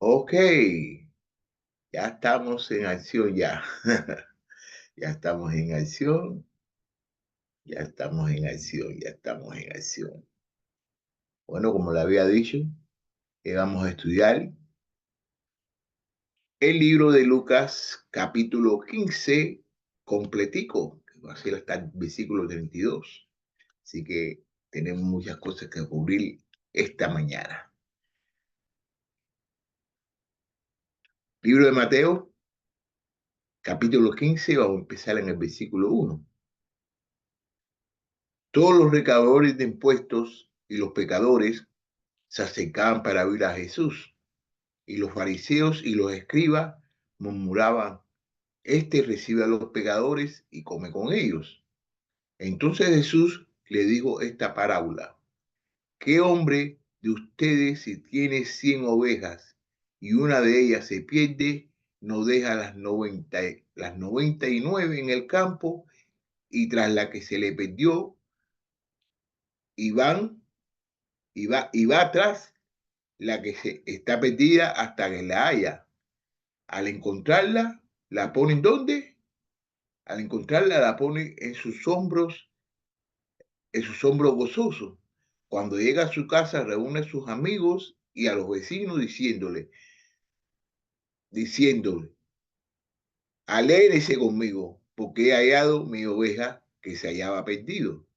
Ok, ya estamos en acción ya. Ya estamos en acción, ya estamos en acción, ya estamos en acción. Bueno, como le había dicho, vamos a estudiar el libro de Lucas, capítulo 15, completico, que va a ser hasta el versículo 32. Así que tenemos muchas cosas que cubrir esta mañana. Libro de Mateo, capítulo 15, vamos a empezar en el versículo 1. Todos los recaudadores de impuestos y los pecadores se acercaban para oír a Jesús, y los fariseos y los escribas murmuraban: este recibe a los pecadores y come con ellos. Entonces Jesús le dijo esta parábola: ¿qué hombre de ustedes, si tiene 100 ovejas y una de ellas se pierde, no deja las 99 en el campo y tras la que se le perdió y va atrás la que está perdida hasta que la haya? Al encontrarla, ¿la pone en dónde? Al encontrarla, la pone en sus hombros gozosos. Cuando llega a su casa, reúne a sus amigos y a los vecinos diciéndole: alégrese conmigo, porque he hallado mi oveja que se hallaba perdido.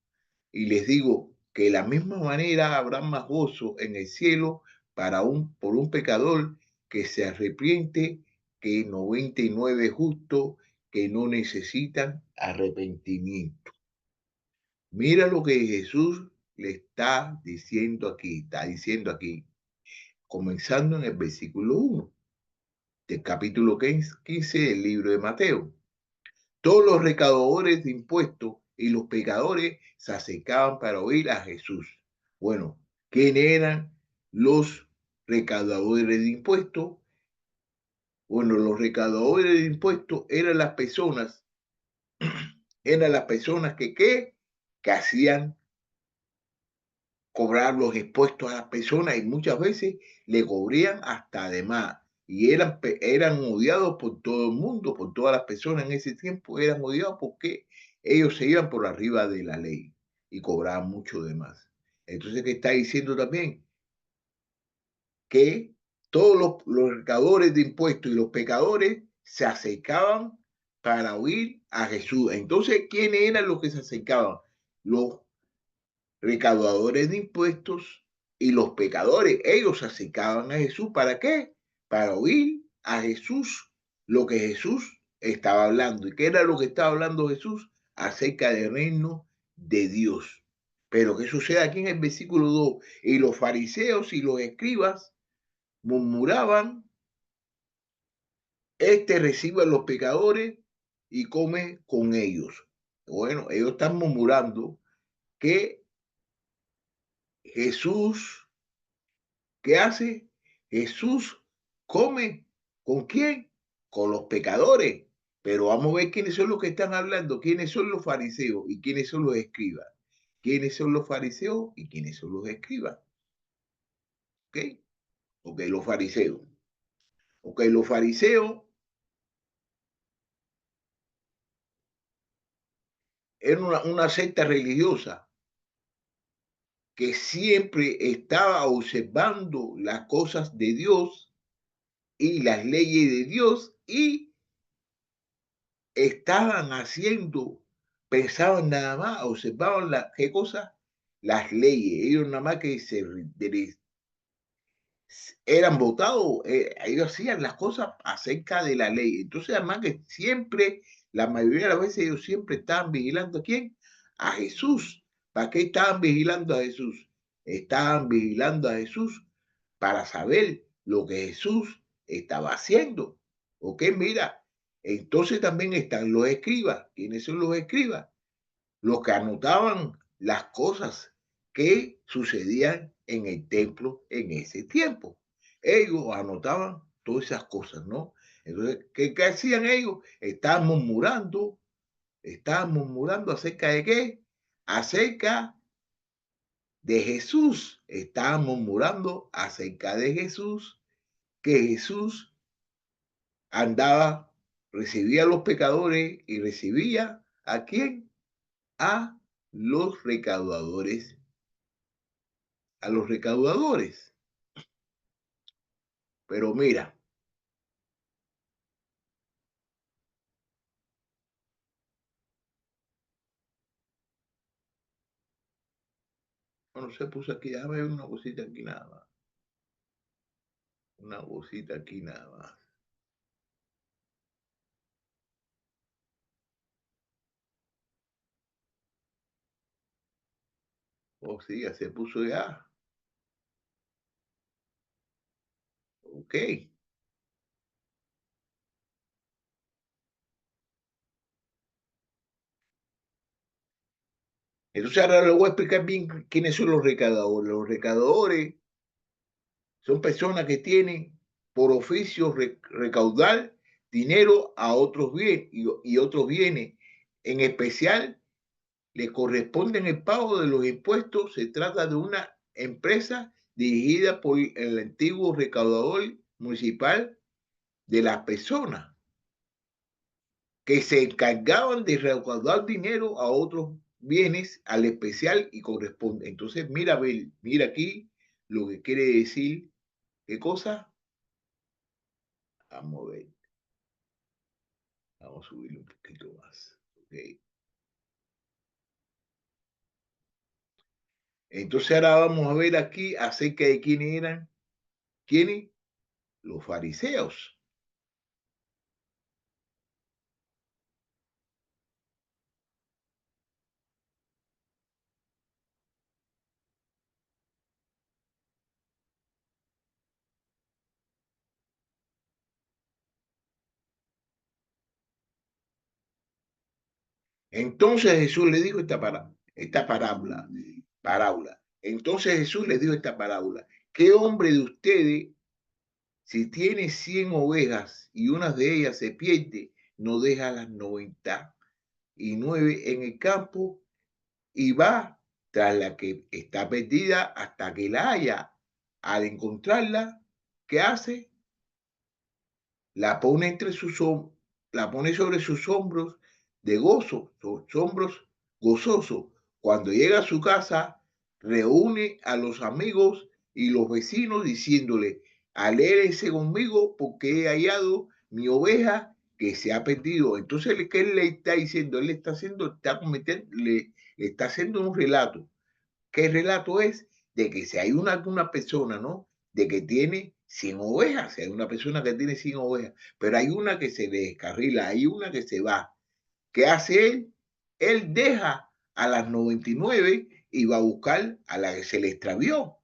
Y les digo que de la misma manera habrá más gozo en el cielo por un pecador que se arrepiente que 99 justos que no necesitan arrepentimiento. Mira lo que Jesús le está diciendo aquí, comenzando en el versículo 1 del capítulo 15 del libro de Mateo. Todos los recaudadores de impuestos y los pecadores se acercaban para oír a Jesús. Bueno, ¿quién eran los recaudadores de impuestos? Bueno, los recaudadores de impuestos eran las personas que hacían cobrar los impuestos a las personas, y muchas veces le cobrían hasta de más. Y eran odiados por todo el mundo, por todas las personas en ese tiempo eran odiados porque ellos se iban por arriba de la ley y cobraban mucho de más. Entonces, ¿qué está diciendo también? Que todos los recaudadores de impuestos y los pecadores se acercaban para oír a Jesús. Entonces, ¿quiénes eran los que se acercaban? Los recaudadores de impuestos y los pecadores. Ellos se acercaban a Jesús. ¿Para qué? Para oír a Jesús lo que Jesús estaba hablando. ¿Y qué era lo que estaba hablando Jesús? Acerca del reino de Dios. Pero ¿qué sucede aquí en el versículo 2? Y los fariseos y los escribas murmuraban: este recibe a los pecadores y come con ellos. Bueno, ellos están murmurando que Jesús, ¿qué hace? Jesús come. ¿Con quién? Con los pecadores. Pero vamos a ver quiénes son los que están hablando, quiénes son los fariseos y quiénes son los escribas. ¿Quiénes son los fariseos y quiénes son los escribas? ¿Ok? Ok, los fariseos. Ok, los fariseos eran una secta religiosa que siempre estaba observando las cosas de Dios y las leyes de Dios, y estaban haciendo, pensaban nada más, observaban qué cosas, las leyes. Ellos nada más que eran votados, ellos hacían las cosas acerca de la ley. Entonces, además que siempre, la mayoría de las veces, ellos siempre estaban vigilando a quién, a Jesús. ¿Para qué estaban vigilando a Jesús? Estaban vigilando a Jesús para saber lo que Jesús estaba haciendo. ¿Ok? Mira, entonces también están los escribas. ¿Quiénes son los escribas? Los que anotaban las cosas que sucedían en el templo en ese tiempo. Ellos anotaban todas esas cosas, ¿no? Entonces, ¿qué hacían ellos? Estaban murmurando acerca de qué? Acerca de Jesús. Estaban murmurando acerca de Jesús, que Jesús andaba, recibía a los pecadores y recibía ¿a quién? A los recaudadores, a los recaudadores. Pero mira, bueno, se puso aquí, déjame ver una cosita aquí nada más, una cosita aquí nada más. Oh, sí, ya se puso ya. Ok. Entonces ahora le voy a explicar bien quiénes son los recaudadores. Los recaudadores son personas que tienen por oficio recaudar dinero a otros bienes y otros bienes. En especial, le corresponden el pago de los impuestos. Se trata de una empresa dirigida por el antiguo recaudador municipal de las personas que se encargaban de recaudar dinero a otros bienes al especial y corresponde. Entonces, mira, mira aquí lo que quiere decir, ¿qué cosa? Vamos a ver, vamos a subirlo un poquito más. Okay. Entonces ahora vamos a ver aquí acerca de quiénes eran, quiénes, los fariseos. Entonces Jesús le dijo esta parábola. Entonces Jesús le dijo esta parábola. ¿Qué hombre de ustedes, si tiene 100 ovejas y una de ellas se pierde, no deja las 99 en el campo y va tras la que está perdida hasta que la haya? Al encontrarla, ¿qué hace? La pone la pone sobre sus hombros de gozo, sus hombros gozosos. Cuando llega a su casa, reúne a los amigos y los vecinos diciéndole: alégrense conmigo porque he hallado mi oveja que se ha perdido. Entonces, ¿qué él le está diciendo? Él le está haciendo, le está haciendo un relato. ¿Qué relato es? De que si hay una persona, ¿no? De que tiene 100 ovejas, si hay una persona que tiene 100 ovejas, pero hay una que se descarrila, hay una que se va. ¿Qué hace él? Él deja a las 99 y va a buscar a la que se le extravió.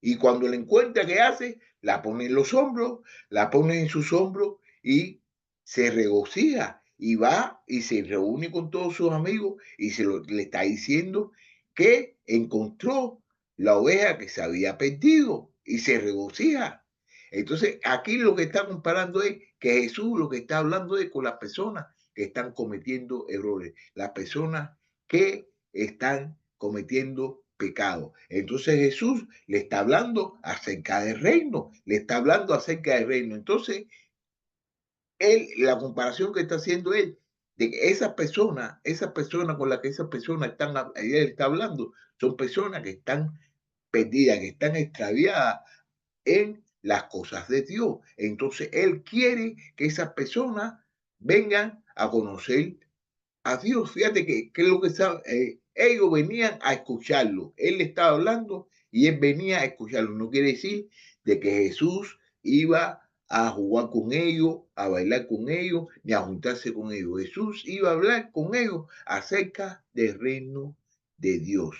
Y cuando la encuentra, ¿qué hace? La pone en los hombros, la pone en sus hombros y se regocija y va y se reúne con todos sus amigos y le está diciendo que encontró la oveja que se había perdido y se regocija. Entonces, aquí lo que está comparando es que Jesús lo que está hablando es con las personas que están cometiendo errores, las personas que están cometiendo pecado. Entonces Jesús le está hablando acerca del reino, le está hablando acerca del reino. Entonces, la comparación que está haciendo él, de que esa persona con la que esas personas están, él está hablando, son personas que están perdidas, que están extraviadas en las cosas de Dios. Entonces, él quiere que esas personas vengan a conocer a Dios. Fíjate que es lo que ellos venían a escucharlo. Él le estaba hablando y él venía a escucharlo. No quiere decir de que Jesús iba a jugar con ellos, a bailar con ellos, ni a juntarse con ellos. Jesús iba a hablar con ellos acerca del reino de Dios.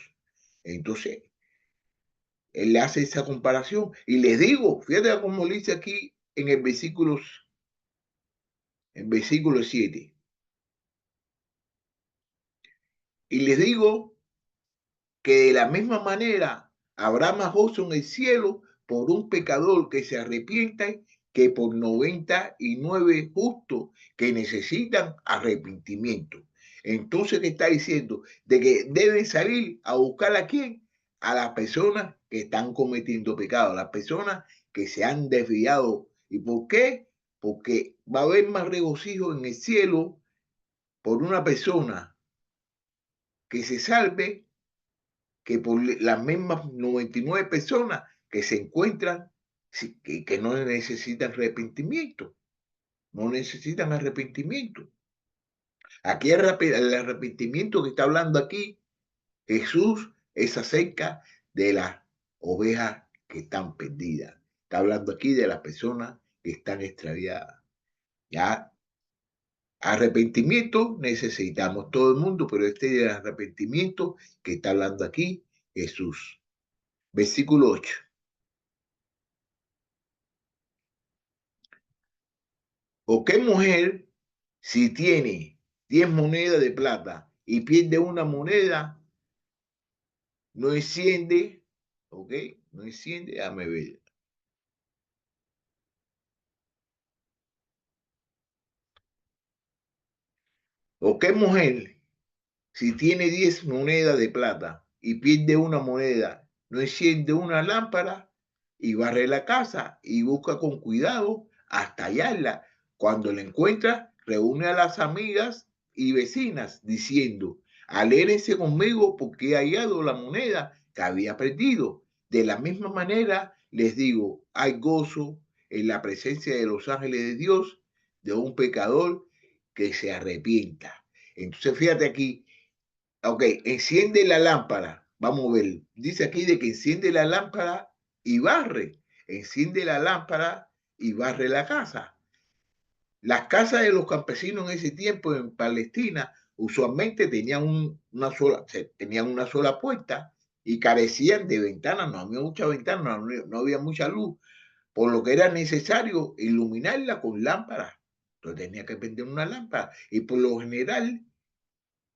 Entonces, él le hace esa comparación y les digo, fíjate cómo le dice aquí en versículo 7. Y les digo que de la misma manera habrá más gozo en el cielo por un pecador que se arrepienta que por 99 justos que necesitan arrepentimiento. Entonces, ¿qué está diciendo? De que deben salir a buscar a quién? a las personas que están cometiendo pecado, a las personas que se han desviado. ¿Y por qué? Porque va a haber más regocijo en el cielo por una persona que se salve que por las mismas 99 personas que se encuentran que no necesitan arrepentimiento, no necesitan arrepentimiento. Aquí el arrepentimiento que está hablando aquí Jesús es acerca de las ovejas que están perdidas. Está hablando aquí de las personas que están extraviadas. Ya arrepentimiento necesitamos todo el mundo, pero este es el arrepentimiento que está hablando aquí Jesús. Versículo 8. ¿O qué mujer si tiene 10 monedas de plata y pierde una moneda, no enciende, ok, no enciende, déjame ver. ¿O qué mujer si tiene 10 monedas de plata y pierde una moneda, no enciende una lámpara y barre la casa y busca con cuidado hasta hallarla? Cuando la encuentra, reúne a las amigas y vecinas diciendo, alégrense conmigo porque he hallado la moneda que había perdido. De la misma manera, les digo, hay gozo en la presencia de los ángeles de Dios de un pecador que se arrepienta. Entonces, fíjate aquí, ok, enciende la lámpara. Vamos a ver. Dice aquí de que enciende la lámpara y barre. Enciende la lámpara y barre la casa. Las casas de los campesinos en ese tiempo en Palestina usualmente tenían una sola puerta y carecían de ventanas. No había mucha ventana, no había mucha luz, por lo que era necesario iluminarla con lámparas. Entonces tenía que prender una lámpara y por lo general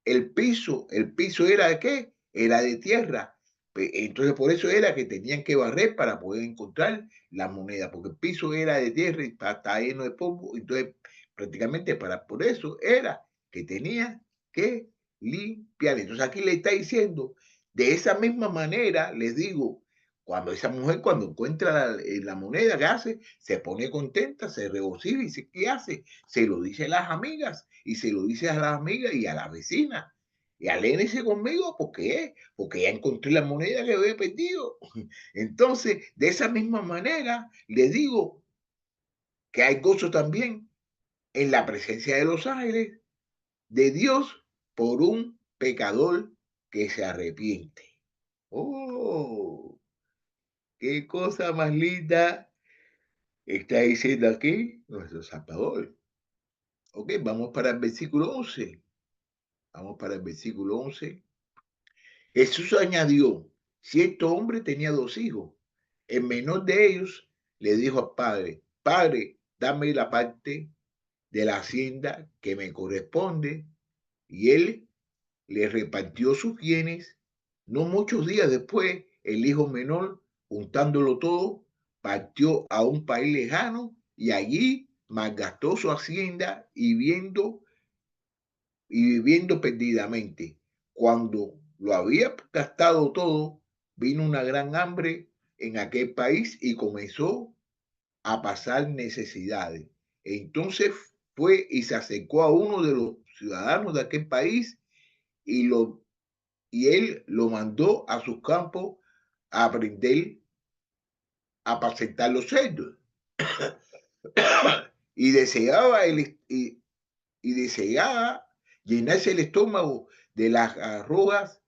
el piso era de qué? Era de tierra. Entonces por eso era que tenían que barrer para poder encontrar la moneda, porque el piso era de tierra y está lleno de polvo. Entonces prácticamente por eso era que tenían que limpiar. Entonces aquí le está diciendo, de esa misma manera, les digo, cuando esa mujer cuando encuentra la moneda, ¿qué hace? Se pone contenta, se regocija y dice, ¿qué hace? Se lo dice a las amigas y se lo dice a las amigas y a las vecinas. Y alégrese conmigo, ¿por qué? Porque ya encontré la moneda que había perdido. Entonces, de esa misma manera, le digo que hay gozo también en la presencia de los ángeles de Dios por un pecador que se arrepiente. Oh, qué cosa más linda está diciendo aquí nuestro Salvador. Ok, vamos para el versículo 11. Vamos para el versículo 11. Jesús añadió, cierto hombre tenía 2 hijos. El menor de ellos le dijo al padre, padre, dame la parte de la hacienda que me corresponde. Y él le repartió sus bienes. No muchos días después, el hijo menor, juntándolo todo, partió a un país lejano y allí malgastó su hacienda y viviendo perdidamente. Cuando lo había gastado todo, vino una gran hambre en aquel país y comenzó a pasar necesidades. Entonces fue y se acercó a uno de los ciudadanos de aquel país y, y él lo mandó a sus campos a aprender a apacentar los cerdos. y deseaba y deseaba llenarse el estómago de las arrojas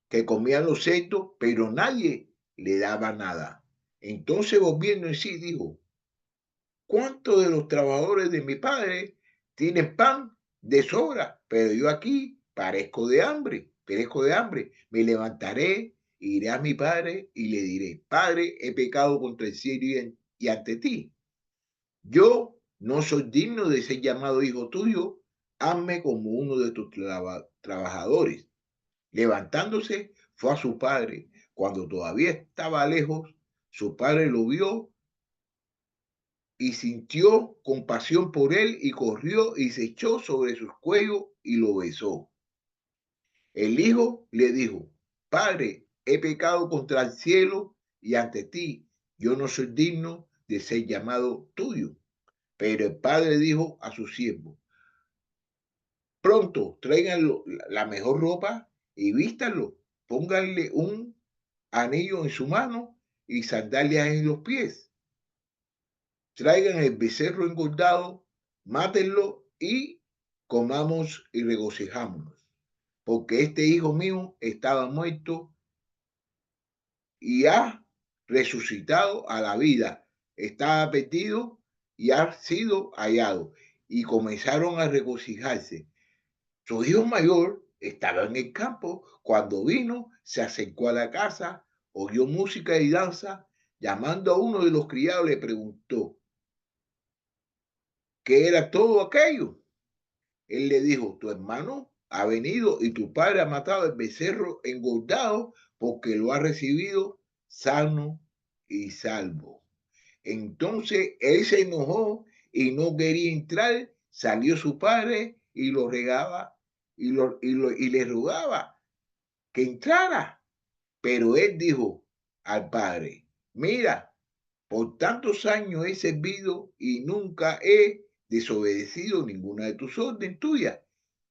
que comían los cerdos, pero nadie le daba nada. Entonces, volviendo en sí, dijo, ¿cuántos de los trabajadores de mi padre tienen pan de sobra? Pero yo aquí perezco de hambre. Me levantaré, iré a mi padre y le diré, Padre, he pecado contra el cielo y ante ti. Yo no soy digno de ser llamado hijo tuyo, hazme como uno de tus trabajadores. Levantándose, fue a su padre. Cuando todavía estaba lejos, su padre lo vio y sintió compasión por él y corrió y se echó sobre su cuello y lo besó. El hijo le dijo, Padre, he pecado contra el cielo y ante ti. Yo no soy digno de ser llamado tuyo. Pero el padre dijo a su siervo, pronto traigan la mejor ropa y vístanlo, pónganle un anillo en su mano y sandalias en los pies. Traigan el becerro engordado, mátenlo y comamos y regocijámonos. Porque este hijo mío estaba muerto y ha resucitado a la vida. Estaba perdido y ha sido hallado. Y comenzaron a regocijarse. Su hijo mayor estaba en el campo. Cuando vino, se acercó a la casa, oyó música y danza. Llamando a uno de los criados, le preguntó qué era todo aquello. Él le dijo, tu hermano ha venido y tu padre ha matado el becerro engordado porque lo ha recibido sano y salvo. Entonces él se enojó y no quería entrar. Salió su padre y lo regaba y le rogaba que entrara. Pero él dijo al padre, mira, por tantos años he servido y nunca he desobedecido ninguna de tus órdenes tuyas.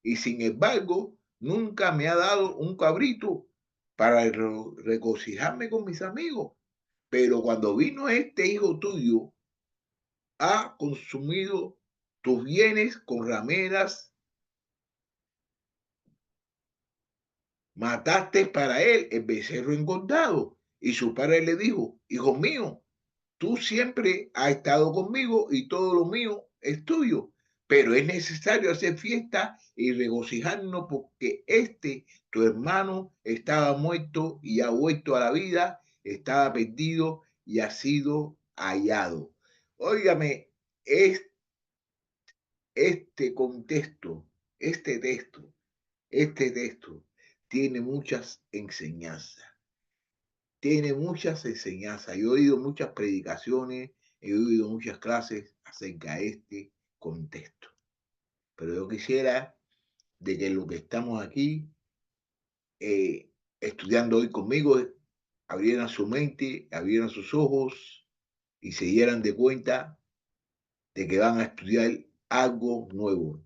Y sin embargo, nunca me ha dado un cabrito para regocijarme con mis amigos. Pero cuando vino este hijo tuyo, ha consumido tus bienes con rameras, mataste para él el becerro engordado. Y su padre le dijo, hijo mío, tú siempre has estado conmigo y todo lo mío es tuyo, pero es necesario hacer fiesta y regocijarnos porque tu hermano, estaba muerto y ha vuelto a la vida, estaba perdido y ha sido hallado. Óigame, es este contexto, este texto, este texto tiene muchas enseñanzas. Tiene muchas enseñanzas. Yo he oído muchas predicaciones, he oído muchas clases acerca de este contexto. Pero yo quisiera de que los que estamos aquí estudiando hoy conmigo abrieran su mente, abrieran sus ojos y se dieran de cuenta de que van a estudiar algo nuevo.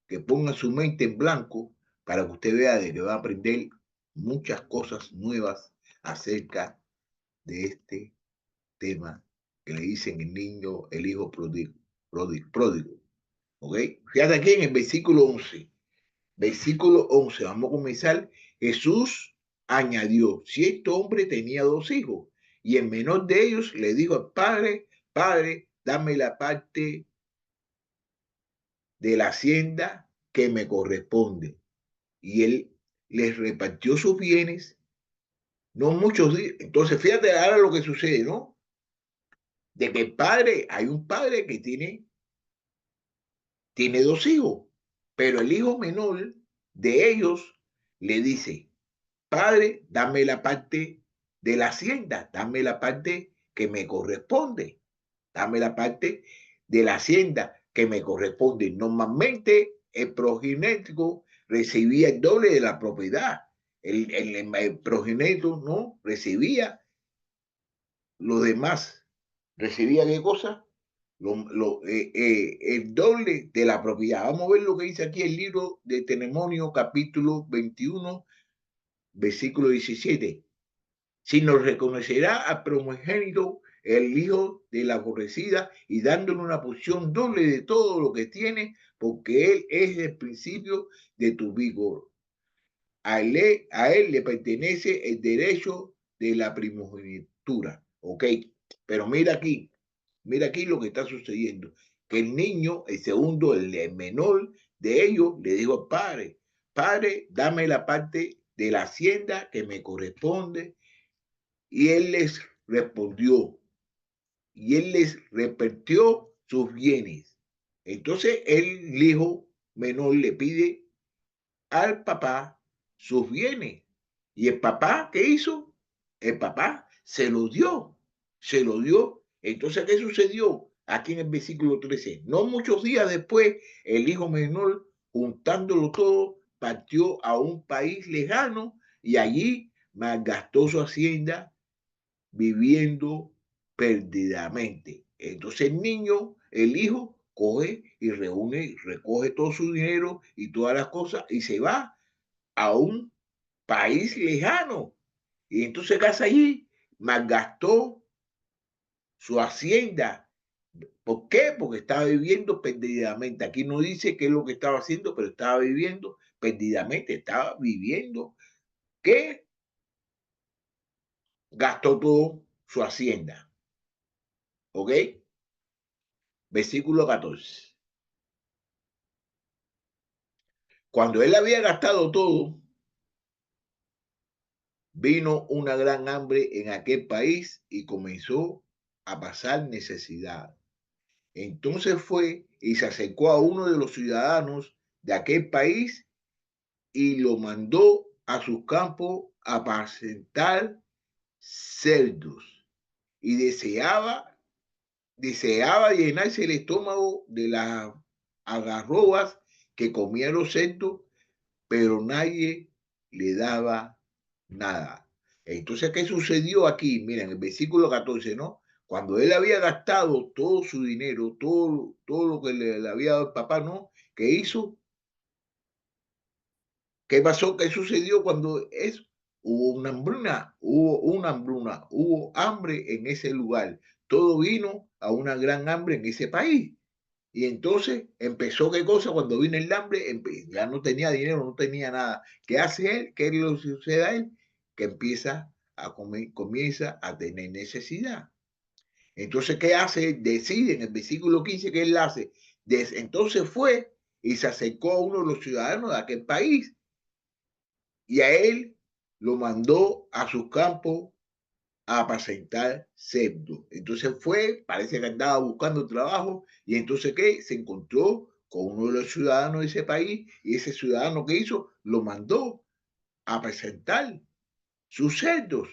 Que pongan su mente en blanco para que usted vea de que va a aprender muchas cosas nuevas acerca de este tema que le dicen el niño, el hijo pródigo. ¿Ok? Fíjate aquí en el versículo 11. Versículo 11. Vamos a comenzar. Jesús añadió, cierto hombre tenía dos hijos y el menor de ellos le dijo al padre, padre, dame la parte de la hacienda que me corresponde. Y él les repartió sus bienes, no muchos días. Entonces, fíjate ahora lo que sucede, ¿no? De que el padre, hay un padre que tiene dos hijos, pero el hijo menor de ellos le dice, padre, dame la parte de la hacienda, dame la parte que me corresponde, dame la parte de la hacienda que me corresponde. Normalmente el progenitor recibía el doble de la propiedad. El progenitor no recibía lo demás. ¿Recibía qué cosa? El doble de la propiedad. Vamos a ver lo que dice aquí el libro de Deuteronomio, capítulo 21, versículo 17. Si nos reconocerá al primogénito, el hijo de la aborrecida, y dándole una porción doble de todo lo que tiene, porque él es el principio de tu vigor. A él le pertenece el derecho de la primogenitura. Ok, pero mira aquí lo que está sucediendo. Que el niño, el segundo, el menor de ellos, le dijo al padre, padre, dame la parte de la hacienda que me corresponde. Y él les respondió, y él les repartió sus bienes. Entonces el hijo menor le pide al papá sus bienes. ¿Y el papá qué hizo? El papá se lo dio, se lo dio. Entonces, ¿qué sucedió? Aquí en el versículo 13. No muchos días después, el hijo menor, juntándolo todo, partió a un país lejano y allí malgastó su hacienda viviendo perdidamente. Entonces el niño, el hijo, coge y reúne, recoge todo su dinero y todas las cosas y se va a un país lejano. Y entonces casa allí, malgastó su hacienda. ¿Por qué? Porque estaba viviendo perdidamente. Aquí no dice qué es lo que estaba haciendo, pero estaba viviendo perdidamente, estaba viviendo que gastó todo su hacienda. ¿Ok? Versículo 14. Cuando él había gastado todo, vino una gran hambre en aquel país y comenzó a pasar necesidad. Entonces fue y se acercó a uno de los ciudadanos de aquel país y lo mandó a sus campos a apacentar cerdos y deseaba llenarse el estómago de las algarrobas que comían los cerdos, pero nadie le daba nada. Entonces, ¿qué sucedió aquí? Miren, el versículo 14, ¿no? Cuando él había gastado todo su dinero, todo lo que le había dado el papá, ¿no? ¿Qué hizo? ¿Qué pasó? ¿Qué sucedió cuando eso? Hubo hambre en ese lugar. Todo vino a una gran hambre en ese país. Y entonces empezó qué cosa cuando vino el hambre, ya no tenía dinero, no tenía nada. ¿Qué hace él? ¿Qué le sucede a él? Que empieza a comer, comienza a tener necesidad. Entonces, ¿qué hace? Decide en el versículo 15 que él hace. Entonces fue y se acercó a uno de los ciudadanos de aquel país y a él lo mandó a sus campos a apacentar cerdos. Entonces fue, parece que andaba buscando trabajo y entonces ¿qué? Se encontró con uno de los ciudadanos de ese país y ese ciudadano que hizo lo mandó a apacentar sus cerdos.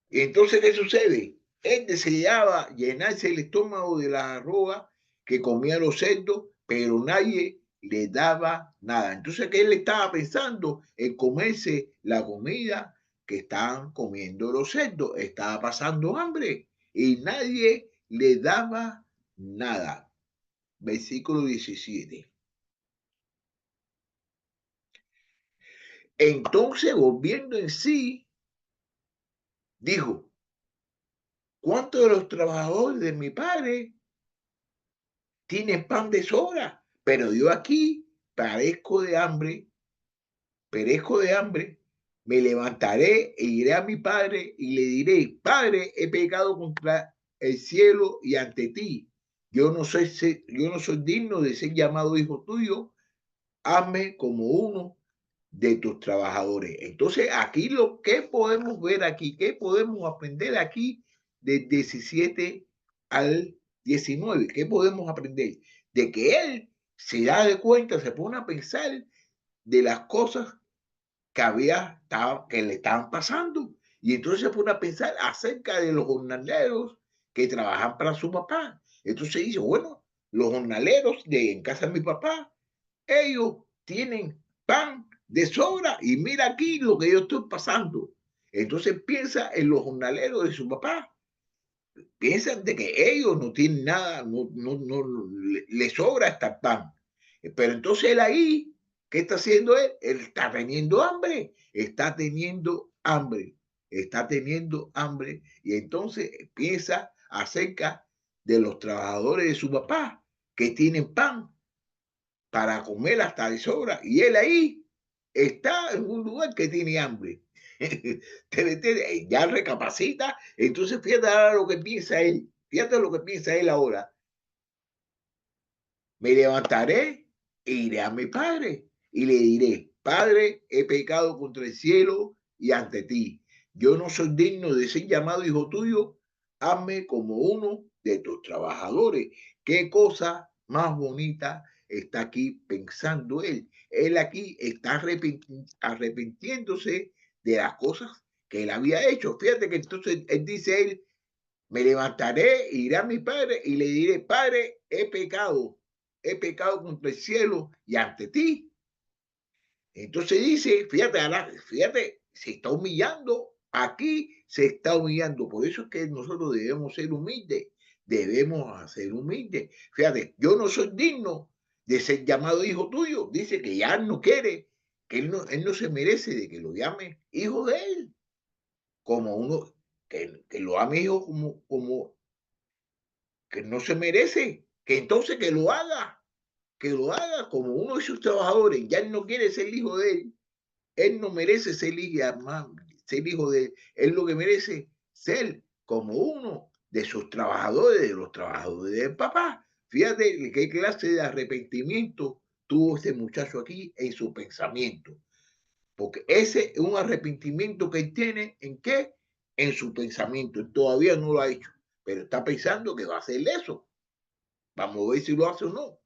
Y entonces ¿qué sucede? Él deseaba llenarse el estómago de las arrogas que comían los cerdos, pero nadie le daba nada. Entonces, ¿qué él estaba pensando? En comerse la comida que estaban comiendo los cerdos. Estaba pasando hambre y nadie le daba nada. Versículo 17. Entonces, volviendo en sí, dijo, ¿cuántos de los trabajadores de mi padre tienen pan de sobra? Pero yo aquí parezco de hambre, perezco de hambre, me levantaré e iré a mi padre y le diré, Padre, he pecado contra el cielo y ante ti. Yo no soy digno de ser llamado hijo tuyo. Hazme como uno de tus trabajadores. Entonces, aquí lo que podemos ver aquí, qué podemos aprender aquí del 17 al 19, ¿qué podemos aprender? De que él se da de cuenta, se pone a pensar de las cosas que le estaban pasando. Y entonces se pone a pensar acerca de los jornaleros que trabajan para su papá. Entonces dice, bueno, los jornaleros de en casa de mi papá, ellos tienen pan de sobra y mira aquí lo que yo estoy pasando. Entonces piensa en los jornaleros de su papá, piensan de que ellos no tienen nada, no le sobra hasta pan. Pero entonces él ahí, ¿qué está haciendo él? Él está teniendo hambre, está teniendo hambre, está teniendo hambre. Y entonces piensa acerca de los trabajadores de su papá que tienen pan para comer hasta de sobra. Y él ahí está en un lugar que tiene hambre. Ya recapacita. Entonces, fíjate ahora lo que piensa él. Fíjate lo que piensa él ahora. Me levantaré e iré a mi padre y le diré, Padre, he pecado contra el cielo y ante ti. Yo no soy digno de ser llamado hijo tuyo. Hazme como uno de tus trabajadores. Qué cosa más bonita está aquí pensando él. Él aquí está arrepintiéndose de las cosas que él había hecho. Fíjate que entonces él dice él, me levantaré, iré a mi padre y le diré, Padre, he pecado contra el cielo y ante ti. Entonces dice, fíjate, se está humillando, aquí se está humillando. Por eso es que nosotros debemos ser humildes, debemos ser humildes. Fíjate, yo no soy digno de ser llamado hijo tuyo. Dice que ya no quiere, que él no se merece de que lo llame hijo de él, como uno, que lo ame hijo como que no se merece, que entonces que lo haga como uno de sus trabajadores. Ya él no quiere ser hijo de él. Él no merece ser hijo de él. Él lo que merece ser como uno de sus trabajadores, de los trabajadores del papá. Fíjate qué clase de arrepentimiento tuvo este muchacho aquí en su pensamiento. Porque ese es un arrepentimiento que él tiene en qué? En su pensamiento. Él todavía no lo ha hecho, pero está pensando que va a hacer eso. Vamos a ver si lo hace o no.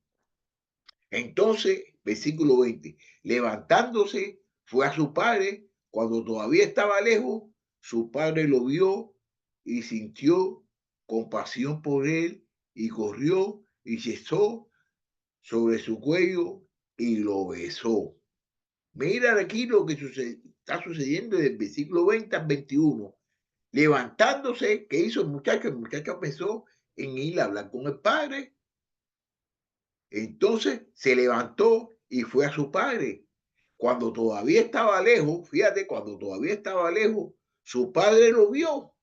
Entonces, versículo 20, levantándose, fue a su padre, cuando todavía estaba lejos, su padre lo vio y sintió compasión por él y corrió y se echó sobre su cuello y lo besó. Mira aquí lo que está sucediendo desde el versículo 20 al 21. Levantándose, ¿qué hizo el muchacho? El muchacho pensó en ir a hablar con el padre. Entonces se levantó y fue a su padre. Cuando todavía estaba lejos, fíjate, cuando todavía estaba lejos, su padre lo vio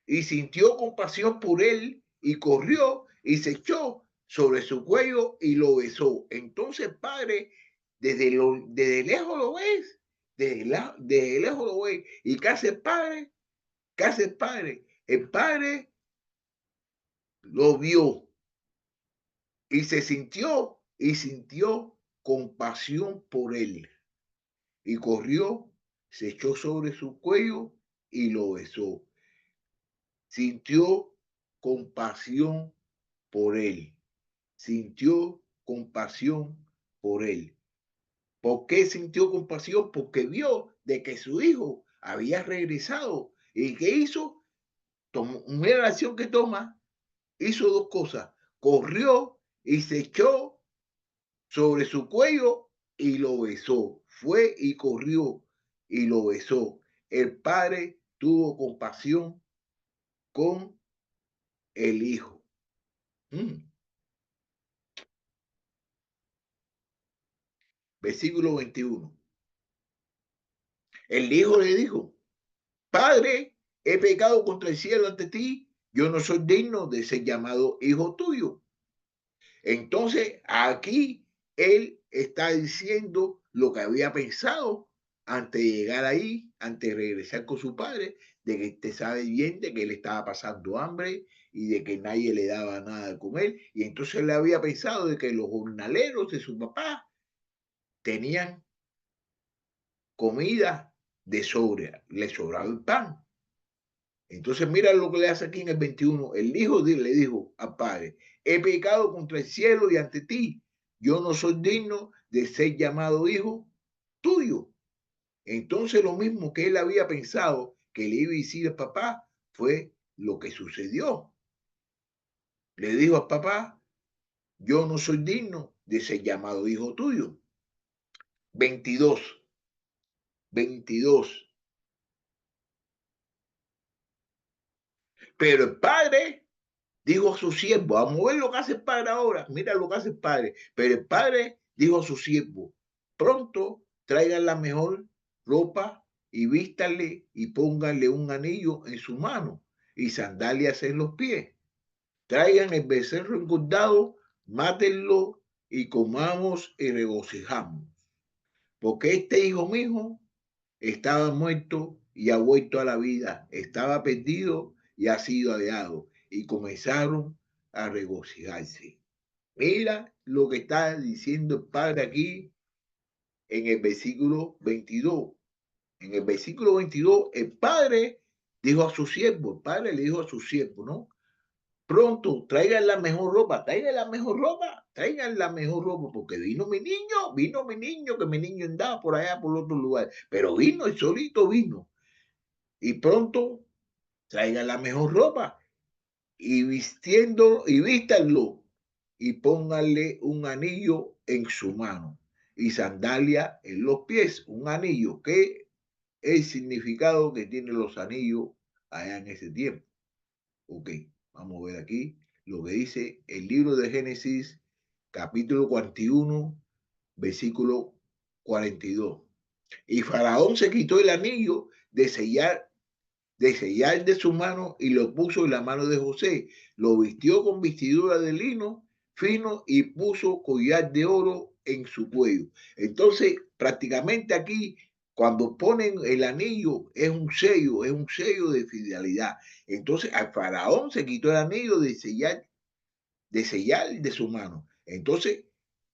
y sintió compasión por él y corrió y se echó sobre su cuello y lo besó. Entonces el padre, desde lejos lo ves, desde lejos lo ves. ¿Y qué hace el padre? ¿Qué hace el padre? El padre lo vio y sintió compasión por él. Y corrió, se echó sobre su cuello y lo besó. Sintió compasión por él. Sintió compasión por él. ¿Por qué sintió compasión? Porque vio de que su hijo había regresado. ¿Y qué hizo? Mira la acción que toma. Hizo dos cosas. Corrió y se echó sobre su cuello y lo besó. Fue y corrió y lo besó. El padre tuvo compasión con el hijo. Mm. Versículo 21. El hijo le dijo, Padre, he pecado contra el cielo ante ti. Yo no soy digno de ser llamado hijo tuyo. Entonces, aquí él está diciendo lo que había pensado antes de llegar ahí, antes de regresar con su padre, de que te sabe bien de que él estaba pasando hambre y de que nadie le daba nada de comer. Y entonces él había pensado de que los jornaleros de su papá tenían comida de sobra, le sobraba el pan. Entonces mira lo que le hace aquí en el 21. El hijo le dijo al padre, he pecado contra el cielo y ante ti. Yo no soy digno de ser llamado hijo tuyo. Entonces lo mismo que él había pensado que le iba a decir al papá fue lo que sucedió. Le dijo al papá, yo no soy digno de ser llamado hijo tuyo. 22, 22. Pero el padre dijo a su siervo, vamos a ver lo que hace el padre ahora, mira lo que hace el padre. Pero el padre dijo a su siervo, pronto traigan la mejor ropa y vístanle y pónganle un anillo en su mano y sandalias en los pies. Traigan el becerro engordado, mátenlo y comamos y regocijamos. Porque este hijo mío estaba muerto y ha vuelto a la vida, estaba perdido y ha sido hallado. Y comenzaron a regocijarse. Mira lo que está diciendo el padre aquí en el versículo 22. En el versículo 22, el padre dijo a su siervo, el padre le dijo a su siervo, ¿no? Pronto, traigan la mejor ropa, traigan la mejor ropa, traigan la mejor ropa, porque vino mi niño, que mi niño andaba por allá, por otro lugar, pero vino, el solito vino. Y pronto, traigan la mejor ropa y vistiendo y vístanlo y pónganle un anillo en su mano y sandalia en los pies, un anillo que el significado que tienen los anillos allá en ese tiempo. Ok, vamos a ver aquí lo que dice el libro de Génesis, capítulo 41, versículo 42. Y Faraón se quitó el anillo de sellar de su mano y lo puso en la mano de José. Lo vistió con vestidura de lino fino y puso collar de oro en su cuello. Entonces, prácticamente aquí, cuando ponen el anillo, es un sello de fidelidad. Entonces, al faraón se quitó el anillo de sellar de su mano. Entonces,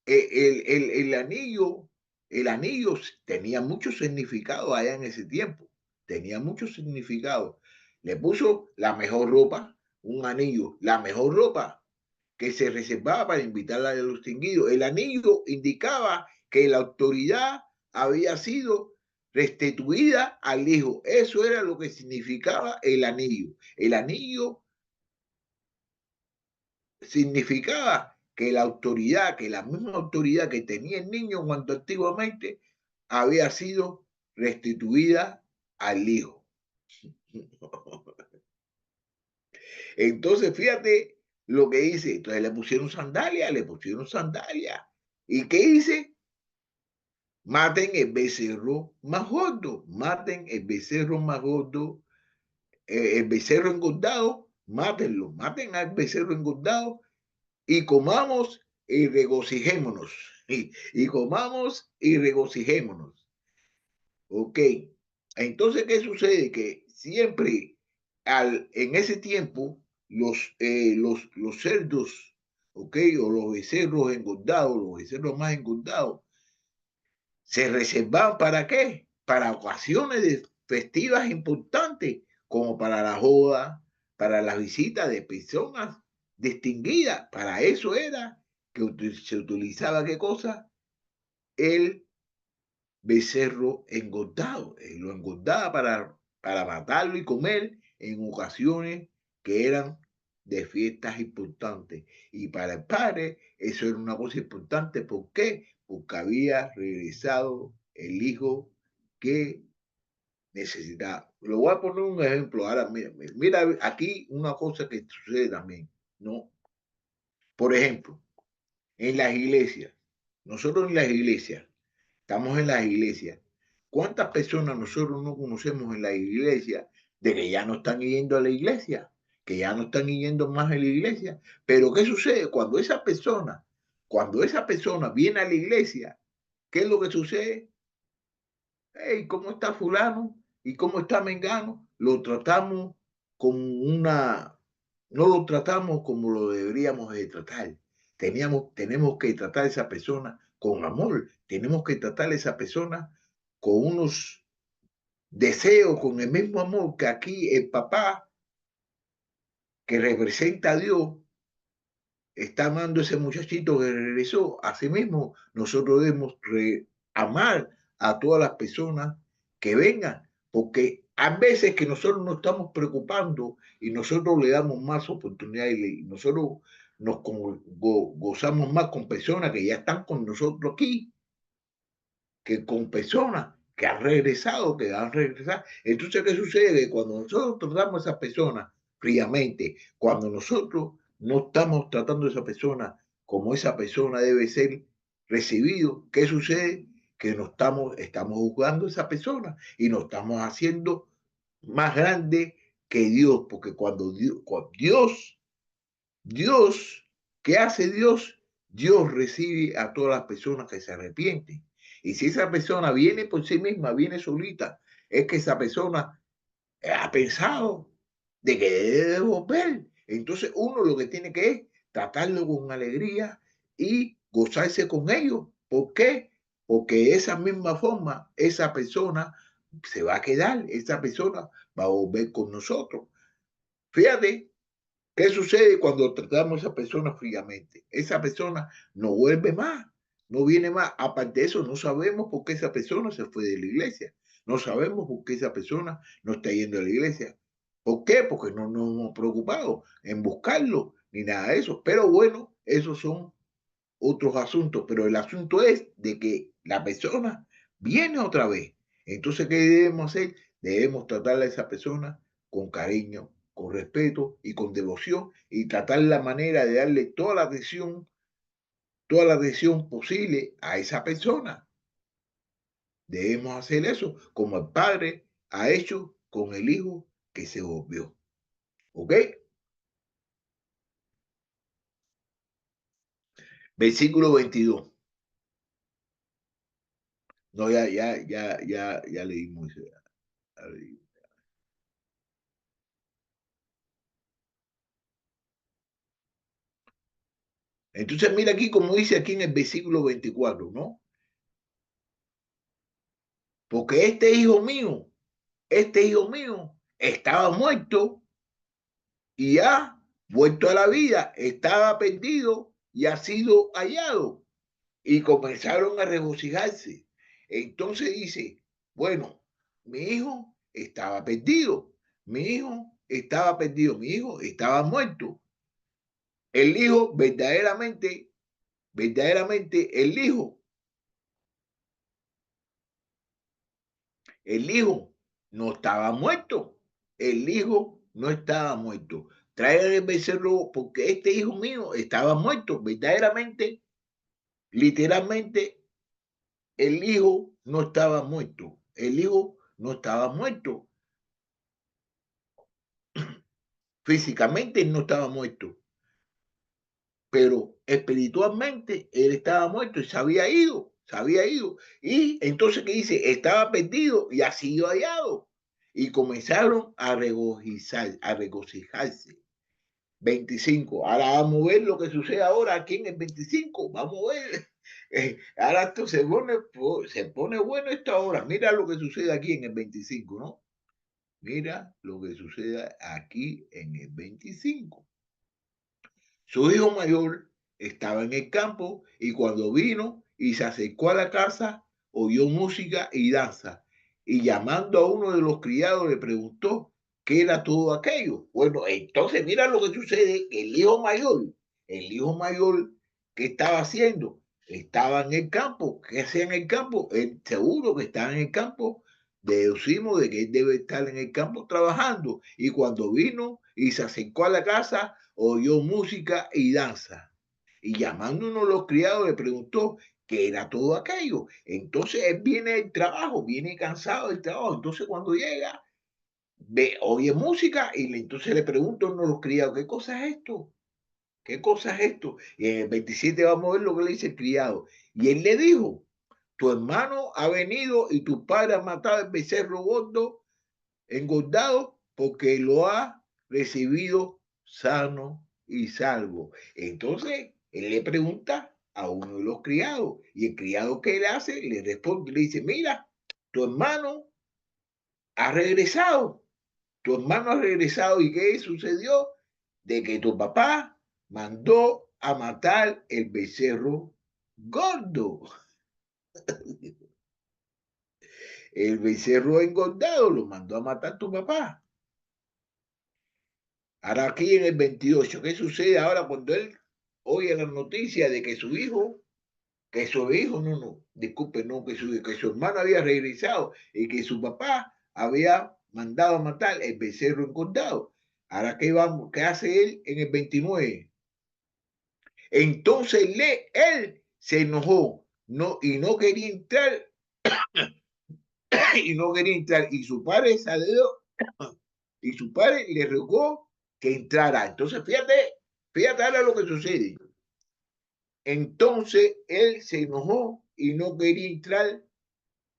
el anillo tenía mucho significado allá en ese tiempo, tenía mucho significado. Le puso la mejor ropa, un anillo, la mejor ropa que se reservaba para invitarla a los distinguidos. El anillo indicaba que la autoridad había sido restituida al hijo. Eso era lo que significaba el anillo. El anillo significaba que la misma autoridad que tenía el niño cuando antiguamente había sido restituida al hijo. Entonces, fíjate lo que dice. Entonces le pusieron sandalia. ¿Y qué dice? Maten el becerro más gordo, maten el becerro más gordo, el becerro engordado, mátenlo, maten al becerro engordado y comamos y regocijémonos. Y comamos y regocijémonos. Ok. Entonces, ¿qué sucede? Que siempre en ese tiempo los cerdos, ok, o los becerros engordados, los becerros más engordados, se reservaban ¿para qué? Para ocasiones festivas importantes, como para la joda, para la visita de personas distinguidas. Para eso era que se utilizaba ¿qué cosa? El becerro engordado. Lo engordaba para matarlo y comer en ocasiones que eran de fiestas importantes. Y para el padre eso era una cosa importante. ¿Por qué? Porque había regresado el hijo que necesitaba. Le voy a poner un ejemplo. Ahora, mira aquí una cosa que sucede también, ¿no? Por ejemplo, en las iglesias, nosotros en las iglesias, estamos en las iglesias. ¿Cuántas personas nosotros no conocemos en la iglesia de que ya no están yendo a la iglesia? Que ya no están yendo más a la iglesia. Pero ¿qué sucede cuando esa persona viene a la iglesia? ¿Qué es lo que sucede? Hey, ¿cómo está fulano? ¿Y cómo está Mengano? Lo tratamos como no lo tratamos como lo deberíamos de tratar. Tenemos que tratar a esa persona con amor. Tenemos que tratar a esa persona con unos deseos, con el mismo amor que aquí el papá que representa a Dios está amando a ese muchachito que regresó. Asimismo, nosotros debemos amar a todas las personas que vengan, porque hay veces que nosotros nos estamos preocupando y nosotros le damos más oportunidades y nosotros nos gozamos más con personas que ya están con nosotros aquí que con personas que han regresado, que han regresado. Entonces, ¿qué sucede? Que cuando nosotros tratamos a esas personas fríamente, cuando nosotros no estamos tratando a esa persona como esa persona debe ser recibido, ¿qué sucede? Que estamos juzgando a esa persona y nos estamos haciendo más grande que Dios, porque cuando Dios, ¿qué hace Dios? Dios recibe a todas las personas que se arrepienten. Y si esa persona viene por sí misma, viene solita, es que esa persona ha pensado de que debe volver. Entonces uno lo que tiene que es tratarlo con alegría y gozarse con ellos. ¿Por qué? Porque de esa misma forma esa persona se va a quedar, esa persona va a volver con nosotros. Fíjate. ¿Qué sucede cuando tratamos a esa persona fríamente? Esa persona no vuelve más, no viene más. Aparte de eso, no sabemos por qué esa persona se fue de la iglesia. No sabemos por qué esa persona no está yendo a la iglesia. ¿Por qué? Porque no nos hemos preocupado en buscarlo ni nada de eso. Pero bueno, esos son otros asuntos. Pero el asunto es de que la persona viene otra vez. Entonces, ¿qué debemos hacer? Debemos tratar a esa persona con cariño, con respeto y con devoción y tratar la manera de darle toda la atención posible a esa persona. Debemos hacer eso como el Padre ha hecho con el Hijo que se volvió. ¿Ok? Versículo 22. No, ya leímos. Ya leímos. Entonces, mira aquí como dice aquí en el versículo 24, ¿no? Porque este hijo mío, estaba muerto y ha vuelto a la vida, estaba perdido y ha sido hallado. Y comenzaron a regocijarse. Entonces dice, bueno, mi hijo estaba perdido, mi hijo estaba perdido, mi hijo estaba muerto. El hijo verdaderamente el hijo no estaba muerto, el hijo no estaba muerto. Traigan el becerro porque este hijo mío estaba muerto, verdaderamente, literalmente, el hijo no estaba muerto, el hijo no estaba muerto, físicamente no estaba muerto, pero espiritualmente él estaba muerto y se había ido, se había ido. Y entonces, ¿qué dice? Estaba perdido y ha sido hallado. Y comenzaron a regocijarse. 25. Ahora vamos a ver lo que sucede ahora aquí en el 25. Vamos a ver. Ahora esto se pone bueno esta hora. Mira lo que sucede aquí en el 25, ¿no? Mira lo que sucede aquí en el 25. Su hijo mayor estaba en el campo y cuando vino y se acercó a la casa, oyó música y danza. Y llamando a uno de los criados le preguntó qué era todo aquello. Bueno, entonces mira lo que sucede. El hijo mayor, ¿qué estaba haciendo? Estaba en el campo. ¿Qué hacía en el campo? Él seguro que estaba en el campo. Deducimos de que él debe estar en el campo trabajando. Y cuando vino y se acercó a la casa, oyó música y danza. Y llamando a uno de los criados le preguntó qué era todo aquello. Entonces él viene del trabajo, viene cansado del trabajo. Entonces cuando llega, oye música y entonces le pregunta a uno de los criados, ¿qué cosa es esto? ¿Qué cosa es esto? Y en el 27 vamos a ver lo que le dice el criado. Y él le dijo, tu hermano ha venido y tu padre ha matado el becerro gordo engordado porque lo ha recibido sano y salvo. Entonces, él le pregunta a uno de los criados y el criado que le hace le responde, le dice, mira, tu hermano ha regresado, tu hermano ha regresado y ¿qué sucedió? De que tu papá mandó a matar el becerro gordo. El becerro engordado lo mandó a matar tu papá. Ahora aquí en el 28, ¿qué sucede ahora cuando él oye la noticia de disculpe, no, que su hermano había regresado y que su papá había mandado a matar el becerro engordado? Ahora, ¿qué hace él en el 29? Entonces él se enojó y no quería entrar y no quería entrar y su padre salió y su padre le rogó que entrara. Entonces, fíjate ahora lo que sucede. Entonces él se enojó y no quería entrar.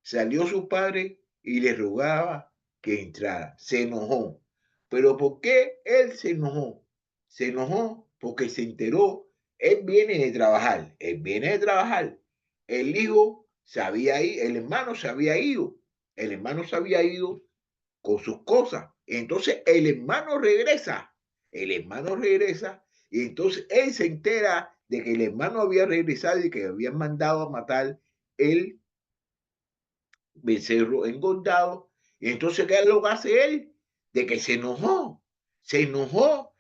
Salió su padre y le rogaba que entrara. Se enojó. ¿Pero por qué él se enojó? Se enojó porque se enteró. Él viene de trabajar. Él viene de trabajar. El hijo se había ido, el hermano se había ido. El hermano se había ido con sus cosas. Entonces el hermano regresa. El hermano regresa y entonces él se entera de que el hermano había regresado y que habían mandado a matar el becerro engordado. Y entonces, ¿qué es lo que hace él? De que se enojó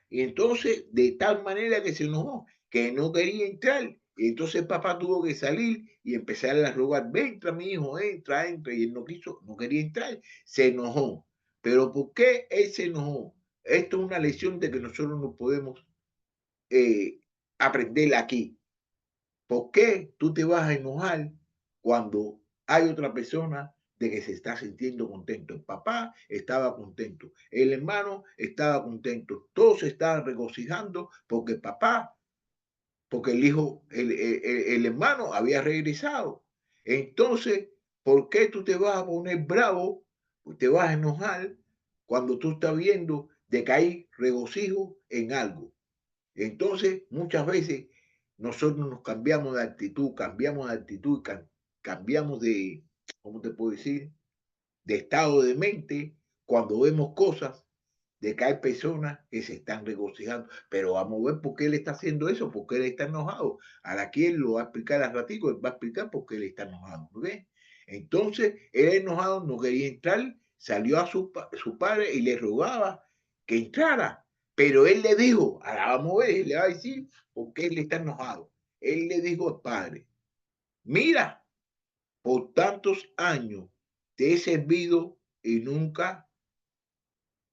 y entonces de tal manera que se enojó que no quería entrar Y entonces el papá tuvo que salir y empezar a rogar, entra mi hijo, entra, entra. Y él no quiso, no quería entrar, se enojó. Pero ¿por qué él se enojó? Esto es una lección de que nosotros no podemos aprender aquí. ¿Por qué tú te vas a enojar cuando hay otra persona de que se está sintiendo contento? El papá estaba contento, el hermano estaba contento, todos se estaban regocijando porque el papá, porque el hijo, el hermano había regresado. Entonces, ¿por qué tú te vas a poner bravo, te vas a enojar cuando tú estás viendo de que hay regocijo en algo? Entonces, muchas veces nosotros nos cambiamos de actitud, cambiamos de, ¿cómo te puedo decir? De estado de mente cuando vemos cosas de que hay personas que se están regocijando. Pero vamos a ver por qué él está haciendo eso, por qué él está enojado. Ahora quien lo va a explicar al ratico, él va a explicar por qué él está enojado. ¿Ok? Entonces, él enojado no quería entrar, salió a su padre y le rogaba que entrara. Pero él le dijo, ahora vamos a ver, él le va a decir por qué él está enojado. Él le dijo al padre, mira, por tantos años te he servido y nunca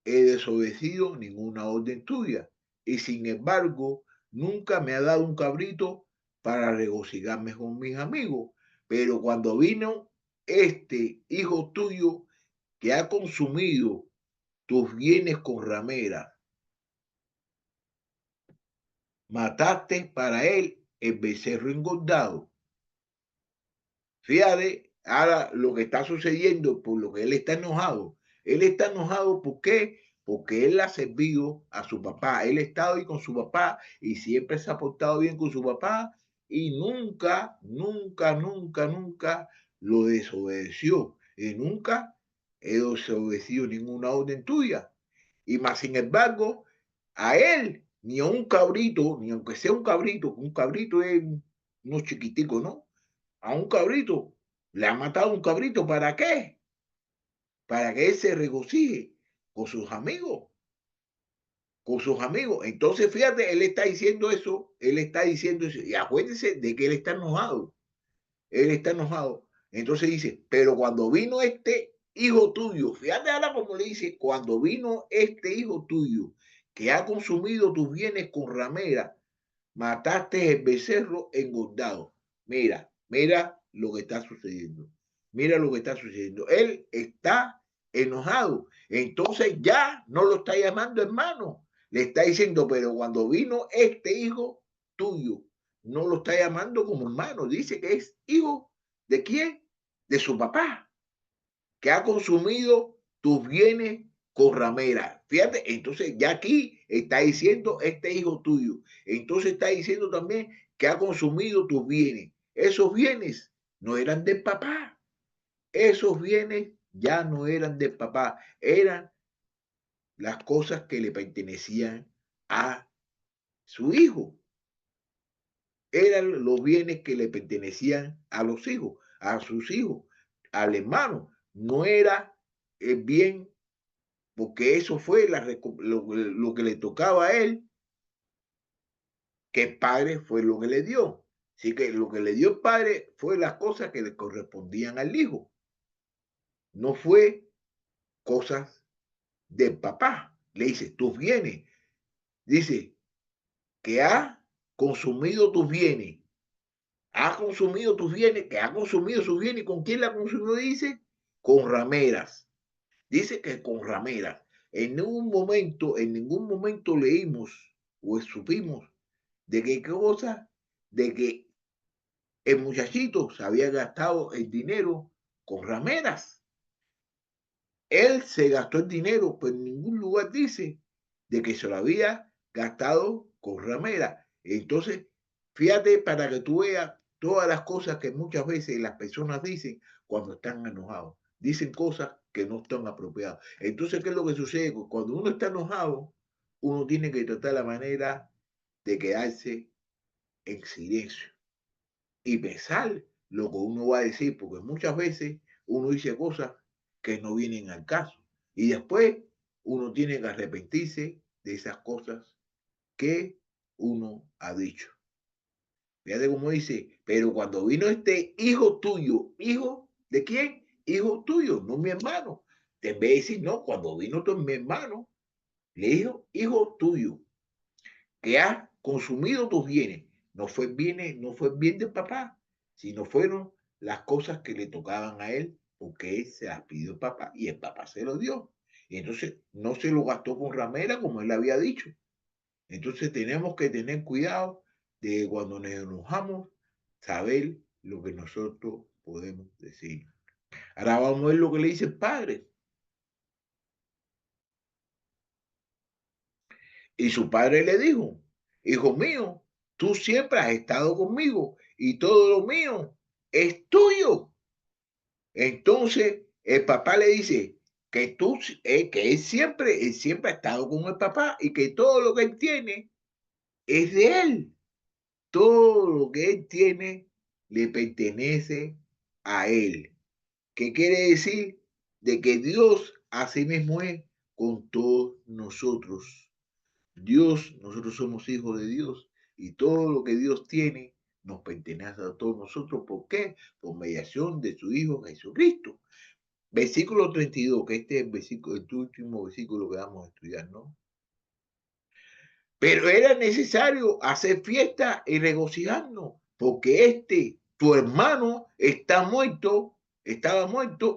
he desobedecido ninguna orden tuya. Y sin embargo, nunca me ha dado un cabrito para regocijarme con mis amigos. Pero cuando vino este hijo tuyo que ha consumido tus bienes con ramera, mataste para él el becerro engordado. Fíjate, ahora lo que está sucediendo, por lo que él está enojado. Él está enojado, ¿por qué? Porque él ha servido a su papá. Él ha estado ahí con su papá y siempre se ha portado bien con su papá y nunca, nunca, nunca, nunca lo desobedeció. Y nunca he desobedecido ninguna orden tuya. Y más sin embargo, a él, ni a un cabrito, ni aunque sea un cabrito es unos chiquiticos, ¿no? A un cabrito. Le ha matado un cabrito. ¿Para qué? Para que él se regocije con sus amigos. Con sus amigos. Entonces, fíjate, él está diciendo eso. Él está diciendo eso. Y acuérdense de que él está enojado. Él está enojado. Entonces dice, pero cuando vino este hijo tuyo, fíjate ahora como le dice, cuando vino este hijo tuyo que ha consumido tus bienes con ramera, mataste el becerro engordado. Mira, mira lo que está sucediendo. Mira lo que está sucediendo. Él está enojado. Entonces ya no lo está llamando hermano. Le está diciendo, pero cuando vino este hijo tuyo, no lo está llamando como hermano. Dice que es hijo de quién? De su papá, que ha consumido tus bienes con ramera. Fíjate, entonces ya aquí está diciendo este hijo tuyo. Entonces está diciendo también que ha consumido tus bienes. Esos bienes no eran del papá. Esos bienes ya no eran del papá. Eran las cosas que le pertenecían a su hijo. Eran los bienes que le pertenecían a los hijos, a sus hijos, al hermano. No era el bien porque eso fue lo que le tocaba a él, que el padre fue lo que le dio. Así que lo que le dio el padre fue las cosas que le correspondían al hijo, no fue cosas del papá. Le dice, tus bienes, dice, que ha consumido tus bienes, ha consumido tus bienes, que ha consumido sus bienes, ¿con quién la consumió? Dice, con rameras. Dice que con rameras. En ningún momento leímos o supimos de qué cosa, de que el muchachito se había gastado el dinero con rameras. Él se gastó el dinero, pero en ningún lugar dice de que se lo había gastado con rameras. Entonces, fíjate para que tú veas todas las cosas que muchas veces las personas dicen cuando están enojados. Dicen cosas que no están apropiadas. Entonces, ¿qué es lo que sucede? Cuando uno está enojado, uno tiene que tratar la manera de quedarse en silencio y pensar lo que uno va a decir, porque muchas veces uno dice cosas que no vienen al caso y después uno tiene que arrepentirse de esas cosas que uno ha dicho. Fíjate cómo dice, pero cuando vino este hijo tuyo, ¿hijo de quién? Hijo tuyo, no mi hermano. En vez de decir, no, cuando vino mi hermano, le dijo, hijo tuyo, que ha consumido tus bienes. No fue bien del papá, sino fueron las cosas que le tocaban a él, porque él se las pidió el papá y el papá se lo dio. Y entonces no se lo gastó con ramera como él había dicho. Entonces tenemos que tener cuidado de cuando nos enojamos, saber lo que nosotros podemos decir. Ahora vamos a ver lo que le dice el padre. Y su padre le dijo, hijo mío, tú siempre has estado conmigo y todo lo mío es tuyo. Entonces el papá le dice que él siempre ha estado con el papá y que todo lo que él tiene es de él. Todo lo que él tiene le pertenece a él. ¿Qué quiere decir? De que Dios así mismo es con todos nosotros. Dios, nosotros somos hijos de Dios y todo lo que Dios tiene nos pertenece a todos nosotros. ¿Por qué? Por mediación de su Hijo Jesucristo. Versículo 32, que este es el último versículo que vamos a estudiar, ¿no? Pero era necesario hacer fiesta y regocijarnos, porque tu hermano, estaba muerto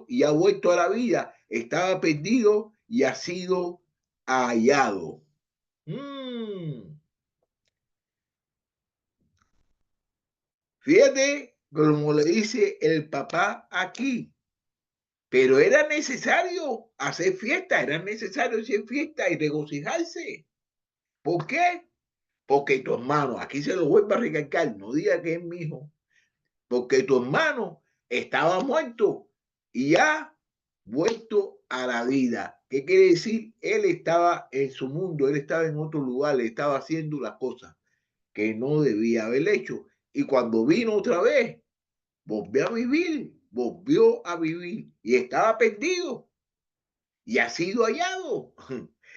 y ha vuelto a la vida, estaba perdido y ha sido hallado. Fíjate como le dice el papá aquí, pero era necesario hacer fiesta, era necesario hacer fiesta y regocijarse. ¿Por qué? Porque tu hermano, aquí se lo vuelvo a recalcar, no diga que es mi hijo, porque tu hermano estaba muerto y ha vuelto a la vida. ¿Qué quiere decir? Él estaba en su mundo, él estaba en otro lugar, le estaba haciendo las cosas que no debía haber hecho. Y cuando vino otra vez, volvió a vivir y estaba perdido y ha sido hallado.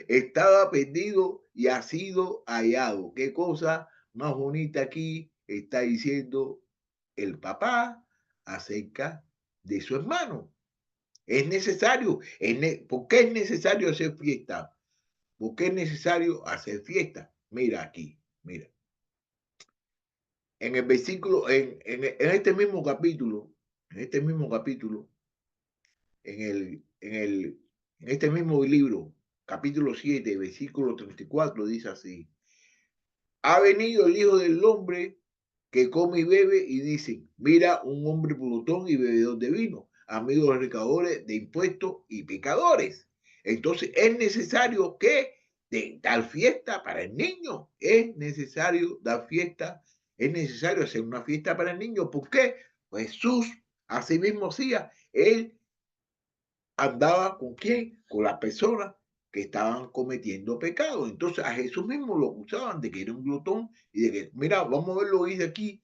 Estaba perdido y ha sido hallado. Qué cosa más bonita aquí está diciendo el papá acerca de su hermano. Es necesario. ¿Por qué es necesario hacer fiesta? ¿Por qué es necesario hacer fiesta? Mira aquí, mira. En el versículo, en este mismo capítulo, en este mismo libro, capítulo 7, versículo 34, dice así: ha venido el Hijo del Hombre que come y bebe y dicen, mira un hombre plutón y bebedor de vino, amigo de los recaudadores de impuestos y pecadores. Entonces es necesario que dar fiesta para el niño, es necesario dar fiesta, es necesario hacer una fiesta para el niño. ¿Por qué? Pues Jesús así mismo hacía, él andaba con quién, con las personas que estaban cometiendo pecado. Entonces a Jesús mismo lo acusaban de que era un glotón y de que, mira, vamos a ver lo que dice aquí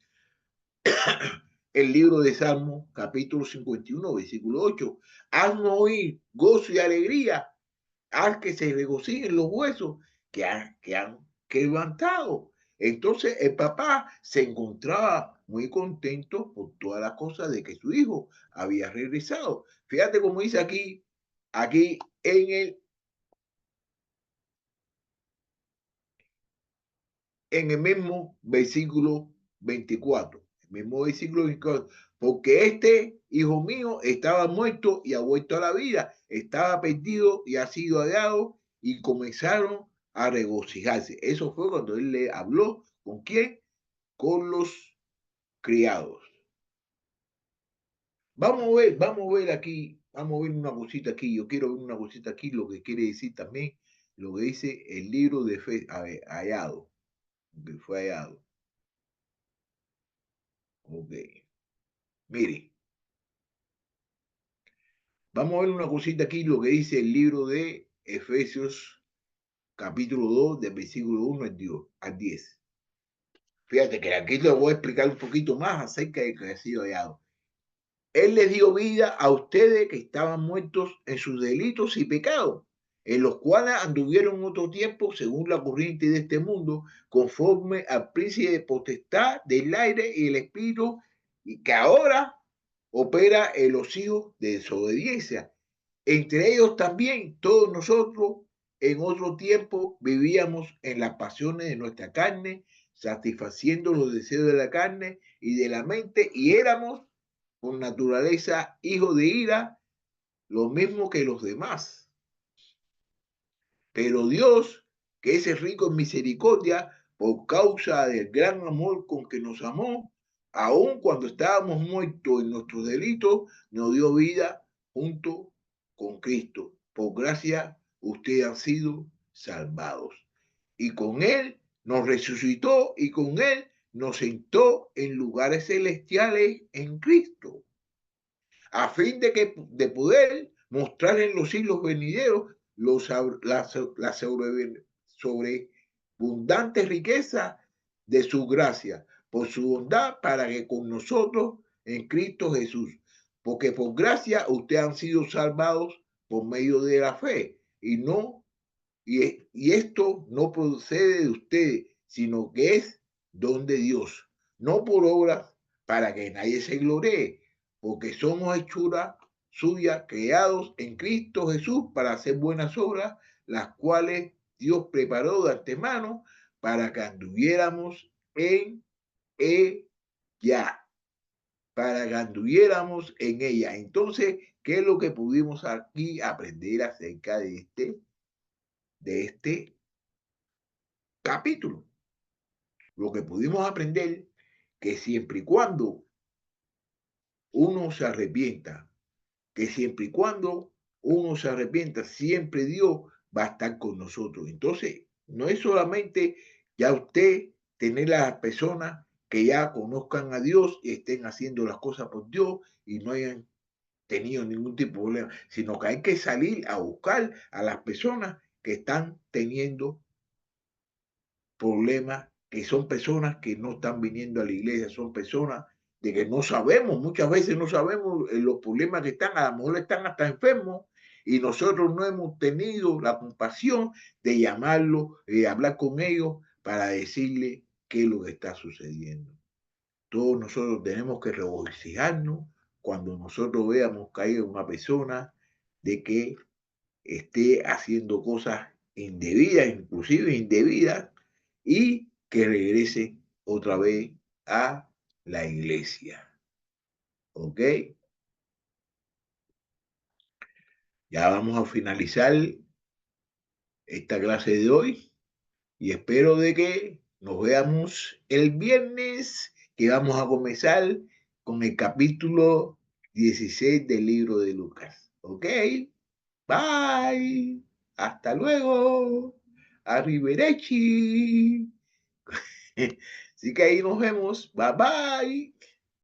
el libro de Salmos, capítulo 51, versículo 8. Hazme oír gozo y alegría, haz que se regocijen los huesos que han levantado. Entonces el papá se encontraba muy contento por todas las cosas de que su hijo había regresado. Fíjate cómo dice aquí en el mismo versículo 24. El mismo versículo 24. Porque este hijo mío estaba muerto y ha vuelto a la vida, estaba perdido y ha sido hallado, y comenzaron a regocijarse. Eso fue cuando él le habló. ¿Con quién? Con los criados. Vamos a ver aquí, vamos a ver una cosita aquí. Yo quiero ver una cosita aquí, lo que quiere decir también, lo que dice el libro de fe, hallado, que fue hallado. Ok. Mire, vamos a ver una cosita aquí, lo que dice el libro de Efesios, capítulo 2, del versículo 1 al 10. Fíjate que aquí te voy a explicar un poquito más acerca de que ha sido hallado. Él les dio vida a ustedes que estaban muertos en sus delitos y pecados, en los cuales anduvieron otro tiempo según la corriente de este mundo, conforme al príncipe de potestad del aire y el espíritu, y que ahora opera en los hijos de desobediencia. Entre ellos también todos nosotros en otro tiempo vivíamos en las pasiones de nuestra carne, satisfaciendo los deseos de la carne y de la mente, y éramos por naturaleza hijos de ira, lo mismo que los demás. Pero Dios, que es rico en misericordia, por causa del gran amor con que nos amó, aun cuando estábamos muertos en nuestros delitos, nos dio vida junto con Cristo. Por gracia, ustedes han sido salvados. Y con Él nos resucitó y con Él nos sentó en lugares celestiales en Cristo, a fin de poder mostrar en los siglos venideros la sobreabundante riqueza de su gracia, por su bondad, para que con nosotros en Cristo Jesús, porque por gracia ustedes han sido salvados por medio de la fe, y esto no procede de ustedes, sino que es don de Dios, no por obras para que nadie se gloree, porque somos hechura suya, creados en Cristo Jesús para hacer buenas obras, las cuales Dios preparó de antemano para que anduviéramos en ella, para que anduviéramos en ella. Entonces, ¿qué es lo que pudimos aquí aprender acerca de este capítulo? Lo que pudimos aprender, que siempre y cuando uno se arrepienta, que siempre y cuando uno se arrepienta, siempre Dios va a estar con nosotros. Entonces, no es solamente ya usted tener a las personas que ya conozcan a Dios y estén haciendo las cosas por Dios y no hayan tenido ningún tipo de problema, sino que hay que salir a buscar a las personas que están teniendo problemas, que son personas que no están viniendo a la iglesia, son personas de que no sabemos, muchas veces no sabemos los problemas que están, a lo mejor están hasta enfermos y nosotros no hemos tenido la compasión de llamarlos, de hablar con ellos para decirle qué es lo que está sucediendo. Todos nosotros tenemos que regocijarnos cuando nosotros veamos que hay una persona de que esté haciendo cosas indebidas, inclusive indebidas, y que regrese otra vez a la iglesia. ¿Ok? Ya vamos a finalizar esta clase de hoy y espero de que nos veamos el viernes, que vamos a comenzar con el capítulo 16 del libro de Lucas. ¿Ok? Bye. Hasta luego. Arrivederci. Así que ahí nos vemos. Bye bye.